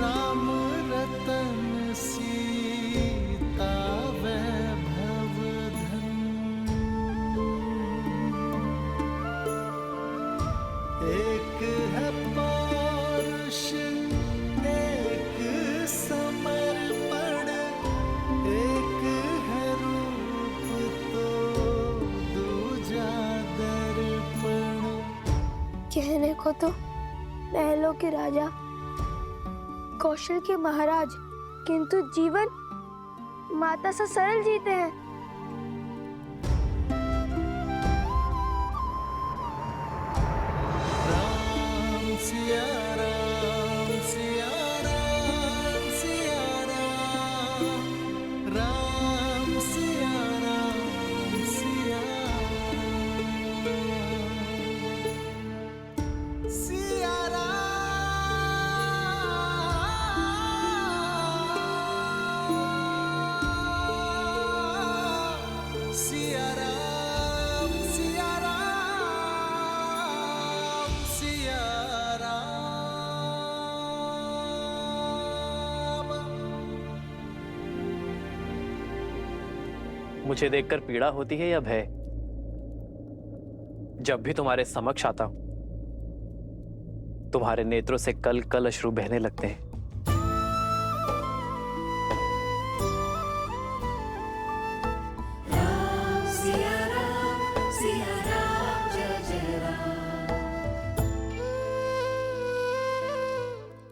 राम रतन सीता वैभव धन। एक है पौरुष एक समर्पण, एक है रूप तो दूजा दर्पण। कहने को तो महलों के राजा, कौशल के महाराज, किंतु जीवन माता सा सरल जीते हैं। राम सिया राम सिया राम सिया राम, राम सिया राम सिया राम, सिया राम सिया राम सिया राम सिया राम। मुझे देखकर पीड़ा होती है या भय? जब भी तुम्हारे समक्ष आता हूं, तुम्हारे नेत्रों से कल कल अश्रु बहने लगते हैं।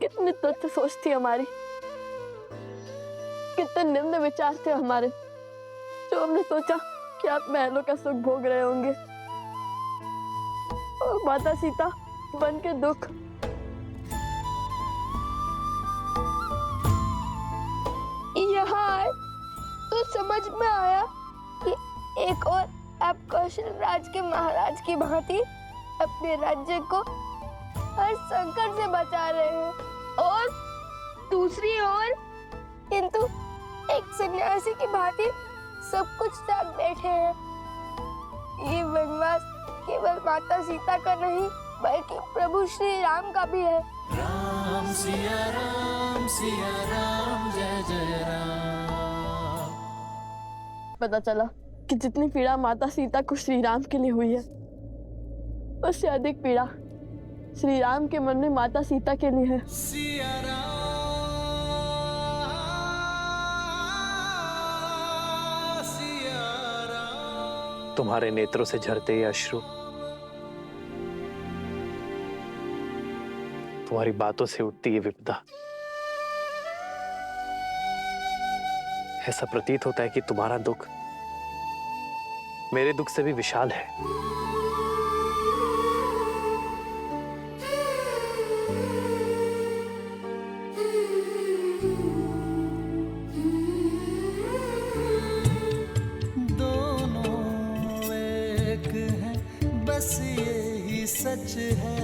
कितनी तुच्छ सोच थी हमारी, कितने निम्न विचार थे हमारे, जो हमने सोचा कि आप महलों का सुख भोग रहे होंगे और माता सीता बन के दुख। यहाँ आए तो समझ में आया कि एक और आप कौशल राज के महाराज की भांति अपने राज्य को हर संकट से बचा रहे हैं, और दूसरी ओर किंतु एक सन्यासी की भांति सब कुछ त्याग बैठे हैं। ये वनवास केवल माता सीता का नहीं बल्कि प्रभु श्री राम का भी है। राम सिया राम जय जय राम। पता चला कि जितनी पीड़ा माता सीता को श्री राम के लिए हुई है, उससे अधिक पीड़ा श्री राम के मन में माता सीता के लिए है। सिया राम सिया राम। तुम्हारे नेत्रों से झरते ये अश्रु तुम्हारी बातों से उठती ये विपदा, ऐसा प्रतीत होता है कि तुम्हारा दुख मेरे दुख से भी विशाल है। दोनों एक हैं बस यही सच है,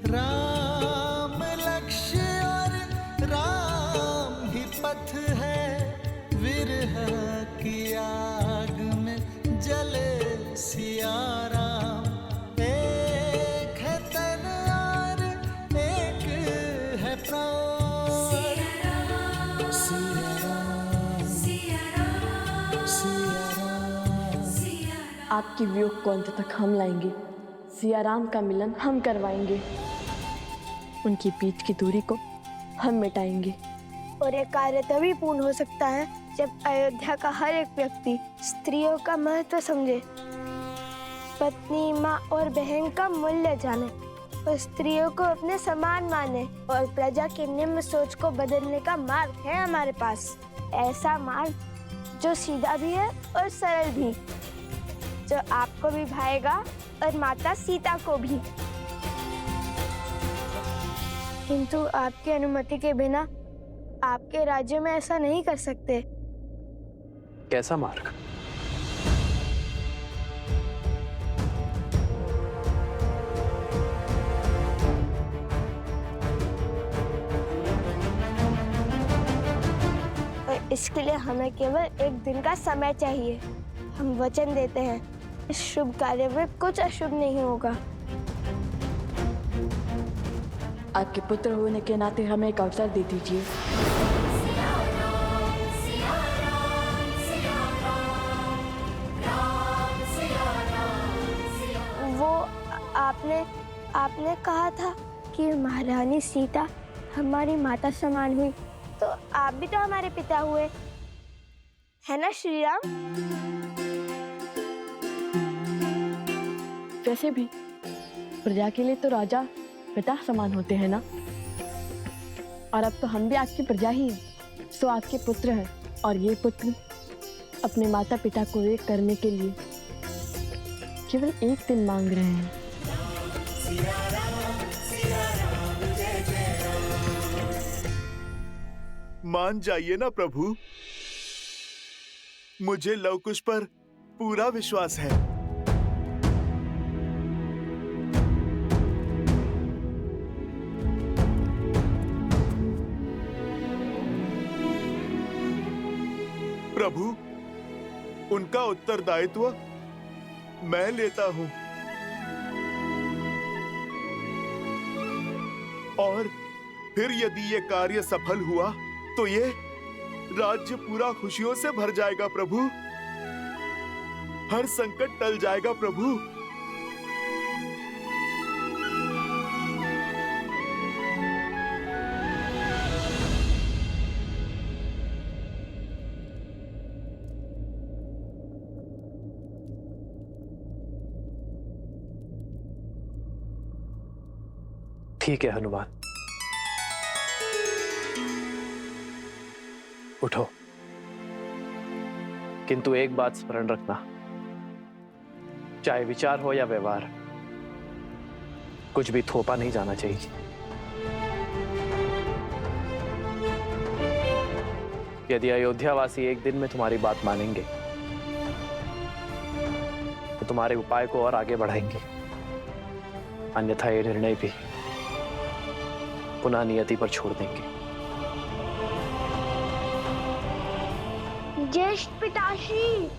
राम लक्ष्य और राम ही पथ है। विरह की आग में जले सिया राम, एक है तन और एक है प्राण। सिया राम सिया राम सिया राम। आपकी वियोग को अंत तक हम लाएंगे, सिया राम का मिलन हम करवाएंगे, उनकी बीच की दूरी को हम मिटाएंगे। और ये कार्य तभी पूर्ण हो सकता है जब अयोध्या का हर एक व्यक्ति स्त्रियों का महत्व समझे, पत्नी, माँ और बहन का मूल्य जाने, और स्त्रियों को अपने समान माने, और प्रजा की निम्न सोच को बदलने का मार्ग है हमारे पास। ऐसा मार्ग जो सीधा भी है और सरल भी, जो आपको भी भाएगा और माता सीता को भी। किंतु आपकी अनुमति के बिना आपके राज्य में ऐसा नहीं कर सकते। कैसा मार्ग? और इसके लिए हमें केवल एक दिन का समय चाहिए। हम वचन देते हैं इस शुभ कार्य में कुछ अशुभ नहीं होगा। आपके पुत्र होने के नाते हमें एक अवसर दे दीजिए। वो आपने कहा था कि महारानी सीता हमारी माता समान हुई, तो आप भी तो हमारे पिता हुए, है ना श्री राम? वैसे भी प्रजा के लिए तो राजा पिता समान होते हैं ना। और अब तो हम भी आपकी प्रजा ही हैं, सो आपके पुत्र हैं। और ये पुत्र अपने माता पिता को एक करने के लिए केवल एक दिन मांग रहे हैं। मान जाइए ना प्रभु, मुझे लव कुश पर पूरा विश्वास है। प्रभु, उनका उत्तरदायित्व मैं लेता हूं। और फिर यदि ये कार्य सफल हुआ तो ये राज्य पूरा खुशियों से भर जाएगा प्रभु। हर संकट टल जाएगा प्रभु। ठीक है हनुमान, उठो। किंतु एक बात स्मरण रखना, चाहे विचार हो या व्यवहार, कुछ भी थोपा नहीं जाना चाहिए। यदि अयोध्यावासी एक दिन में तुम्हारी बात मानेंगे तो तुम्हारे उपाय को और आगे बढ़ाएंगे, अन्यथा ये निर्णय भी पुनः नियति पर छोड़ देंगे। ज्येष्ठ पिताश्री,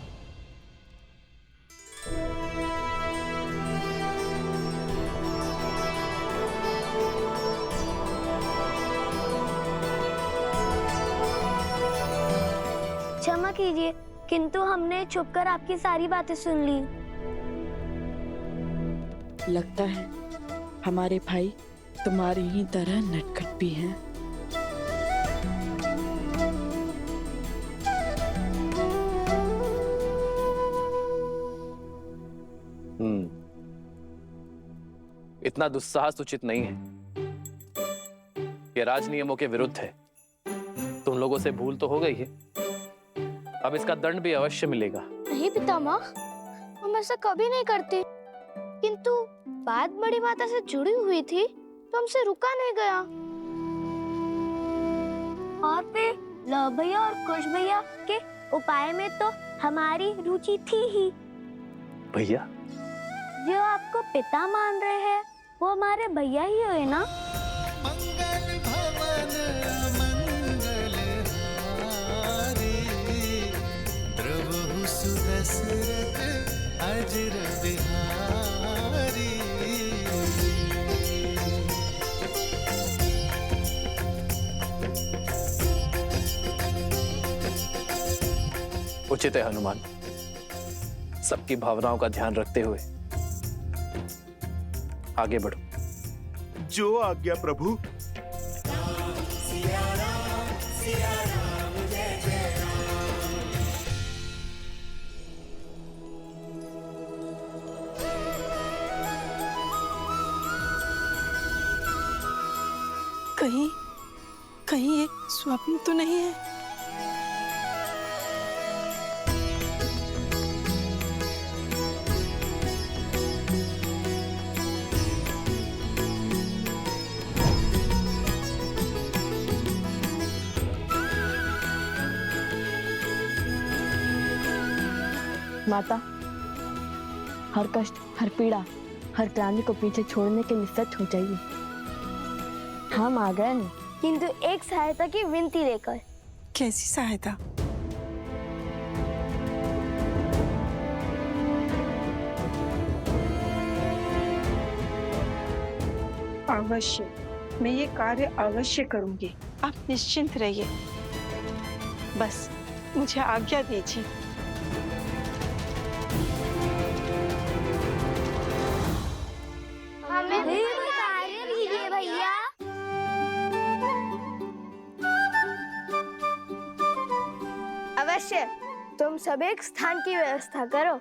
क्षमा कीजिए, किंतु हमने छुपकर आपकी सारी बातें सुन ली। लगता है हमारे भाई तुम्हारी ही तरह नटखट भी हैं। इतना दुस्साहस उचित नहीं है। ये राज नियमों के विरुद्ध है। तुम लोगों से भूल तो हो गई है, अब इसका दंड भी अवश्य मिलेगा। नहीं पितामह, हम ऐसा कभी नहीं करते, किंतु बात बड़ी माता से जुड़ी हुई थी तो हमसे रुका नहीं गया। और फिर लव भैया और कुश भैया के उपाय में तो हमारी रुचि थी ही। भैया? जो आपको पिता मान रहे हैं वो हमारे भैया ही हुए ना। मंगल भवन मंगल हारी, द्रवहु सुदशरथ अजर बिहारी। उचित है हनुमान, सबकी भावनाओं का ध्यान रखते हुए आगे बढ़ो। जो आज्ञा प्रभु। कहीं ये स्वप्न तो नहीं है? माता, हर कष्ट, हर पीड़ा, हर क्लांति को पीछे छोड़ने के लिए सच हो जाइए। हम आ गए न, किंतु एक सहायता की विनती लेकर। कैसी सहायता? अवश्य मैं ये कार्य अवश्य करूंगी। आप निश्चिंत रहिए, बस मुझे आज्ञा दीजिए। हमें भी कार्य दीजिए भैया। अवश्य, तुम सब एक स्थान की व्यवस्था करो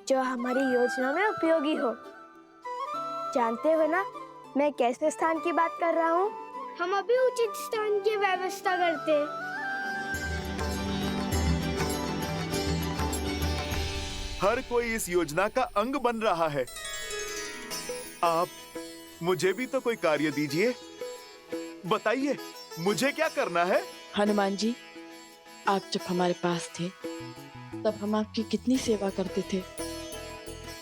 जो हमारी योजना में उपयोगी हो। जानते हो ना मैं कैसे स्थान की बात कर रहा हूँ? हम अभी उचित स्थान की व्यवस्था करते हैं। हर कोई इस योजना का अंग बन रहा है। आप मुझे भी तो कोई कार्य दीजिए। बताइए मुझे क्या करना है? हनुमान जी, आप जब हमारे पास थे तब हम आपकी कितनी सेवा करते थे।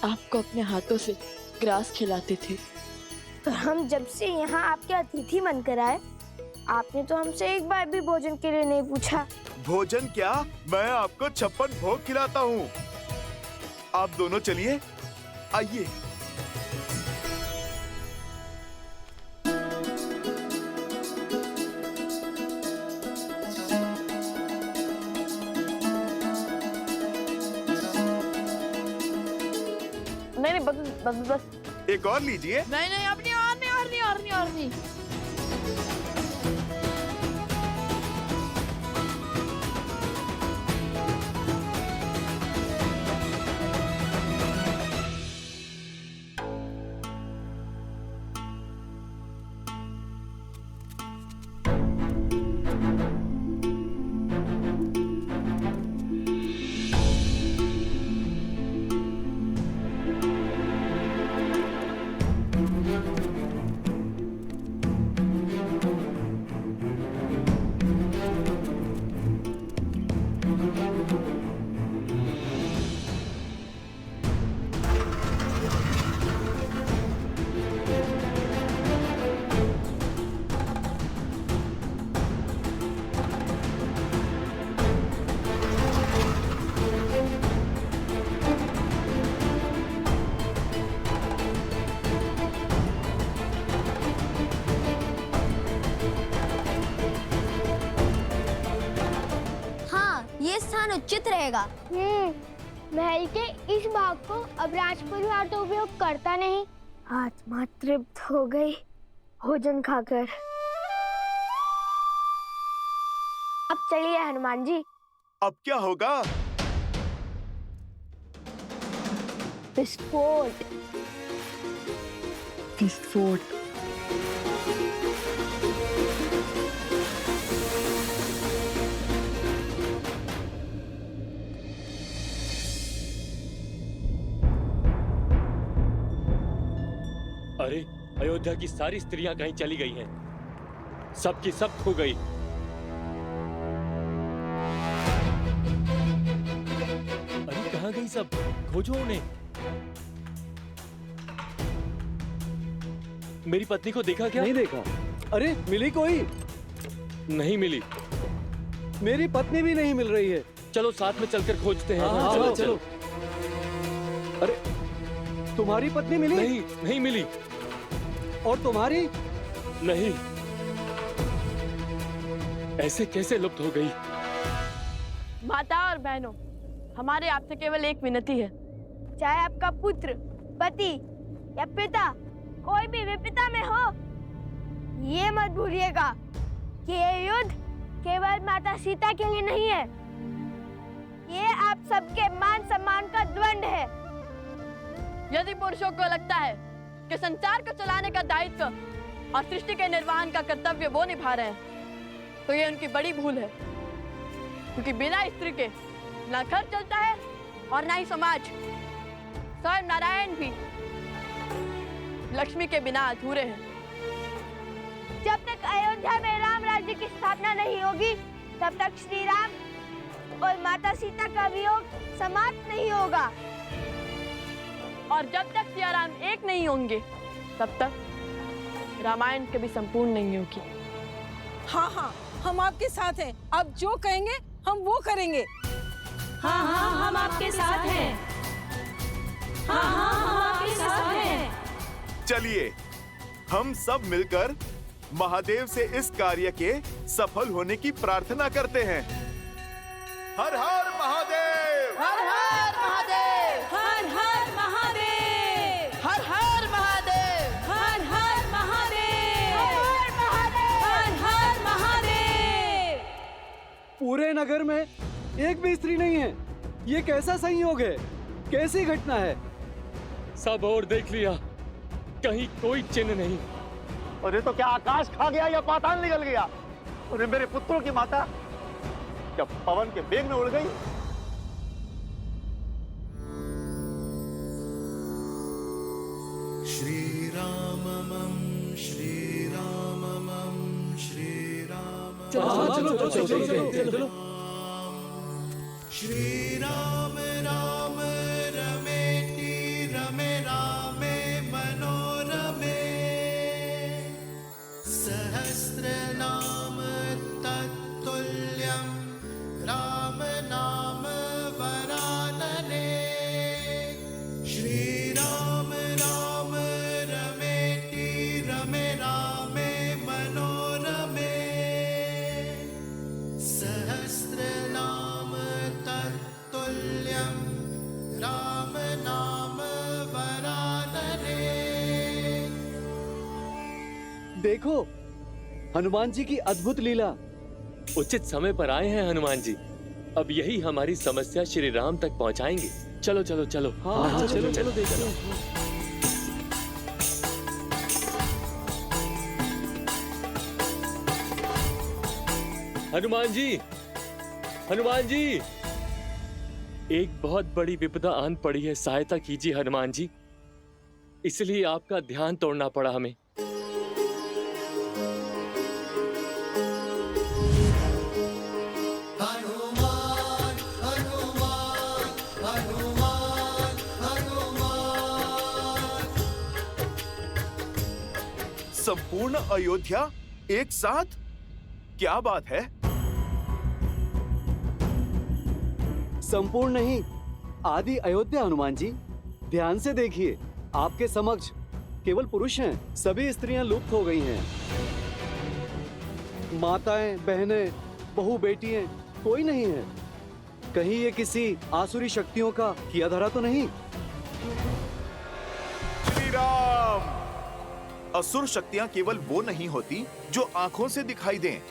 आपको अपने हाथों से ग्रास खिलाते थे। पर हम जब से यहाँ आपके अतिथि बनकर आए, आपने तो हमसे एक बार भी भोजन के लिए नहीं पूछा। भोजन क्या, मैं आपको 56 भोग खिलाता हूँ। आप दोनों चलिए, आइए। नहीं नहीं, बस बस बस। एक और लीजिए। नहीं नहीं, अब नहीं, और नहीं, और नहीं, और नहीं, और नहीं। ये स्थान उचित रहेगा। महल के इस भाग को अब राज परिवार तो उपयोग करता नहीं। आत्मा तृप्त हो गई भोजन खाकर। अब चलिए हनुमान जी। अब क्या होगा? विस्फोट। विस्फोट। अरे, अयोध्या की सारी स्त्रियां कहीं चली गई हैं। सब की सब खो गई। अरे कहाँ गई सब? खोजो उन्हें। मेरी पत्नी को देखा क्या? नहीं देखा। अरे मिली कोई? नहीं मिली। मेरी पत्नी भी नहीं मिल रही है। चलो साथ में चलकर खोजते हैं। हाँ, चलो चलो। अरे तुम्हारी पत्नी मिली? नहीं, नहीं मिली। और तुम्हारी? नहीं। ऐसे कैसे लुप्त हो गई? माता और बहनों, हमारे आपसे केवल एक विनती है। चाहे आपका पुत्र, पति या पिता कोई भी विपदा में हो, ये मत भूलिएगा कि ये युद्ध केवल माता सीता के लिए नहीं है। ये आप सबके मान सम्मान का द्वंद है। यदि पुरुषों को लगता है कि संसार को चलाने का दायित्व और सृष्टि के निर्वहन का कर्तव्य वो निभा रहे हैं, तो ये उनकी बड़ी भूल है। क्योंकि बिना स्त्री के ना घर चलता है और ना ही समाज। स्वयं नारायण भी लक्ष्मी के बिना अधूरे हैं। जब तक अयोध्या में राम राज्य की स्थापना नहीं होगी, तब तक श्री राम और माता सीता का वियोग समाप्त नहीं होगा। और जब तक सिया राम एक नहीं होंगे, तब तक रामायण कभी संपूर्ण नहीं होगी। हाँ हाँ, हम आपके साथ हैं। आप जो कहेंगे हम वो करेंगे। हाँ हाँ, हम आपके साथ हैं। हाँ हाँ, हम आपके साथ हैं। चलिए हम सब मिलकर महादेव से इस कार्य के सफल होने की प्रार्थना करते हैं। हर हर महादेव, हर हर महादेव, हर हर महादेव, हर हर महादेव, हर हर महादेव, हर हर महादेव। पूरे नगर में एक भी स्त्री नहीं है। ये कैसा संयोग है? कैसी घटना है? सब और देख लिया, कहीं कोई चिन्ह नहीं। अरे तो क्या आकाश खा गया या पाताल निकल गया? अरे मेरे पुत्रों की माता क्या पवन के वेग में उड़ गई? श्री राममं श्री राममं श्री राम चलो। श्री राम राम रमेति रमे रामे मनोरमे सहस्रनाम तत्तुल्यं राम नाम वरानने। श्री राम राम रमेति रमे रामे मनोरमे सहस्रनाम तत्तुल्यं राम नाम वरानने। देखो, हनुमान जी की अद्भुत लीला। उचित समय पर आए हैं हनुमान जी। अब यही हमारी समस्या श्री राम तक पहुंचाएंगे। चलो चलो चलो। हाँ, चलो देखो। हनुमान जी, हनुमान जी, एक बहुत बड़ी विपदा आन पड़ी है, सहायता कीजिए हनुमान जी। इसलिए आपका ध्यान तोड़ना पड़ा हमें। हनुमान हनुमान हनुमान हनुमान। संपूर्ण अयोध्या एक साथ? क्या बात है? संपूर्ण नहीं, आदि अयोध्या हनुमान जी। ध्यान से देखिए, आपके समक्ष केवल पुरुष हैं। सभी स्त्रियां लुप्त हो गई हैं। माताएं, बहनें, बहू, बेटियां कोई नहीं है। कहीं ये किसी आसुरी शक्तियों का किया धरा तो नहीं? श्री राम! असुर शक्तियां केवल वो नहीं होती जो आंखों से दिखाई दें।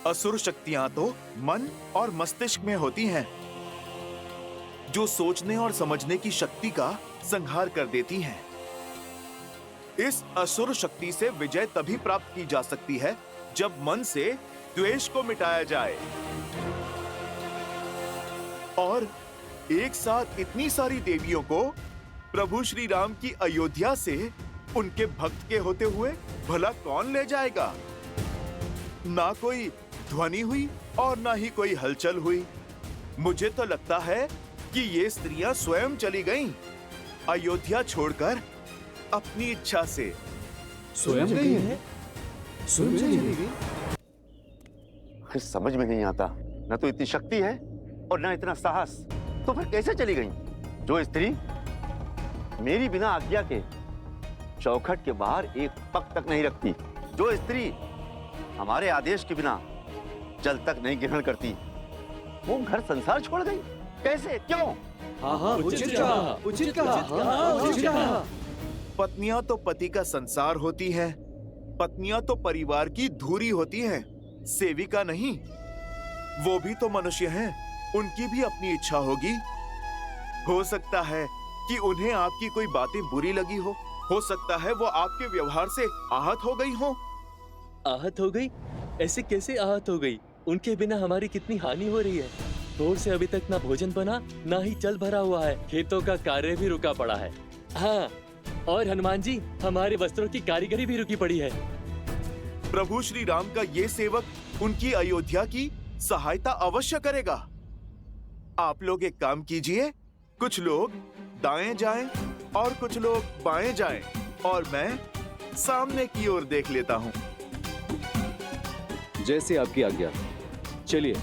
असुर शक्तियां तो मन और मस्तिष्क में होती हैं, जो सोचने और समझने की शक्ति का संहार कर देती हैं। इस असुर शक्ति से विजय तभी प्राप्त की जा सकती है जब मन से द्वेष को मिटाया जाए। और एक साथ इतनी सारी देवियों को प्रभु श्री राम की अयोध्या से उनके भक्त के होते हुए भला कौन ले जाएगा? ना कोई ध्वनि हुई और ना ही कोई हलचल हुई। मुझे तो लगता है कि ये स्त्रियां स्वयं चली गईं, अयोध्या छोड़कर अपनी इच्छा से। स्वयं गई है? स्वयं चली गई? कुछ समझ में नहीं आता। न तो इतनी शक्ति है और न इतना साहस, तो फिर कैसे चली गई? जो स्त्री मेरी बिना आज्ञा के चौखट के बाहर एक पग तक नहीं रखती, जो स्त्री हमारे आदेश के बिना जल तक नहीं ग्रहण करती, वो घर संसार छोड़ गई। कैसे? क्यों? हाँ, उचित कहा। पत्नियां तो पति का संसार होती हैं, पत्नियां तो परिवार की धुरी होती हैं, सेविका नहीं। वो भी तो मनुष्य हैं, उनकी भी अपनी इच्छा होगी। हो सकता है कि उन्हें आपकी कोई बातें बुरी लगी हो सकता है वो आपके व्यवहार से आहत हो गई हो। आहत हो गई? ऐसे कैसे आहत हो गई? उनके बिना हमारी कितनी हानि हो रही है। भोर से अभी तक ना भोजन बना, ना ही जल भरा हुआ है। खेतों का कार्य भी रुका पड़ा है। हाँ, और हनुमान जी, हमारे वस्त्रों की कारीगरी भी रुकी पड़ी है। प्रभु श्री राम का ये सेवक उनकी अयोध्या की सहायता अवश्य करेगा। आप लोग एक काम कीजिए, कुछ लोग दाएं जाएं और कुछ लोग बाएं जाएं, और मैं सामने की ओर देख लेता हूँ। जैसे आपकी आज्ञा। चलिए।